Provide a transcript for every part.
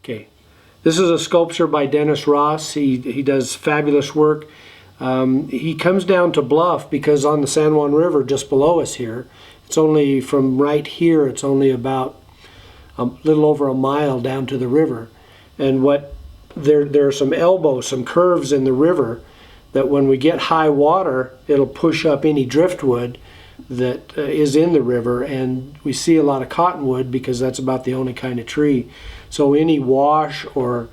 Okay, this is a sculpture by Dennis Ross. He does fabulous work. He comes down to Bluff because on the San Juan River just below us here, it's only from right here, it's only about a little over a mile down to the river. And there are some elbows, some curves in the river that when we get high water, it'll push up any driftwood that is in the river, and we see a lot of cottonwood because that's about the only kind of tree. So any wash or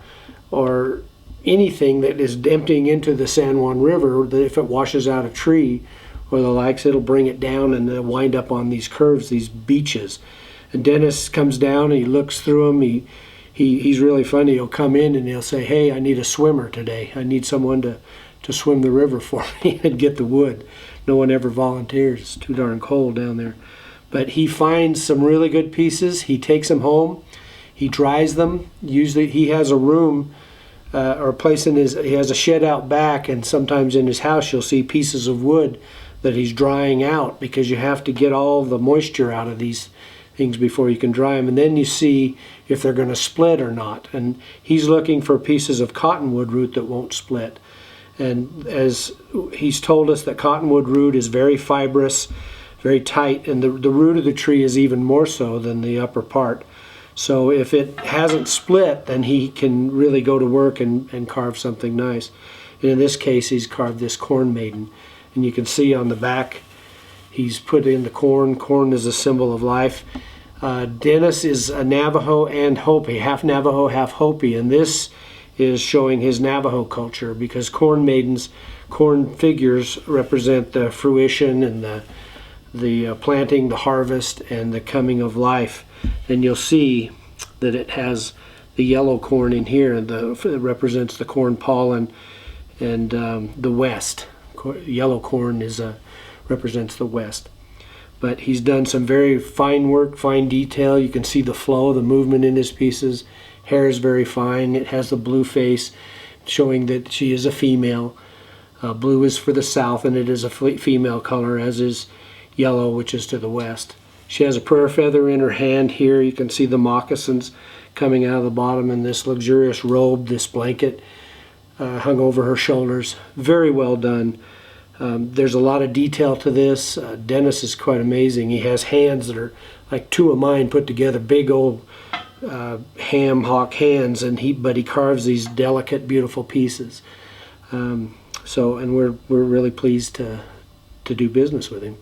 anything that is emptying into the San Juan River, that if it washes out a tree or the likes, it'll bring it down and they'll wind up on these curves, these beaches. And Dennis comes down and he looks through them. He's really funny. He'll come in and he'll say, "Hey, I need a swimmer today. I need someone to swim the river for me and get the wood." No one ever volunteers. It's too darn cold down there. But he finds some really good pieces. He takes them home. He dries them. Usually he has a room or a place he has a shed out back, and sometimes in his house you'll see pieces of wood that he's drying out because you have to get all the moisture out of these things before you can dry them. And then you see if they're going to split or not. And he's looking for pieces of cottonwood root that won't split. And as he's told us that cottonwood root is very fibrous, very tight, and the root of the tree is even more so than the upper part. So if it hasn't split, then he can really go to work and carve something nice. And in this case, he's carved this corn maiden. And you can see on the back, he's put in the corn. Corn is a symbol of life. Dennis is a Navajo and Hopi, half Navajo, half Hopi, and this is showing his Navajo culture because corn maidens, corn figures represent the fruition and the planting, the harvest, and the coming of life. And you'll see that it has the yellow corn in here, and it represents the corn pollen, and the west. Yellow corn represents the west. But he's done some very fine work, fine detail. You can see the flow, the movement in his pieces. Hair is very fine. It has the blue face, showing that she is a female. Blue is for the south, and it is a female color, as is yellow, which is to the west. She has a prayer feather in her hand here. You can see the moccasins coming out of the bottom, and this luxurious robe, this blanket hung over her shoulders. Very well done. There's a lot of detail to this. Dennis is quite amazing. He has hands that are like two of mine put together, big old ham hock hands, but he carves these delicate, beautiful pieces. And we're really pleased to do business with him.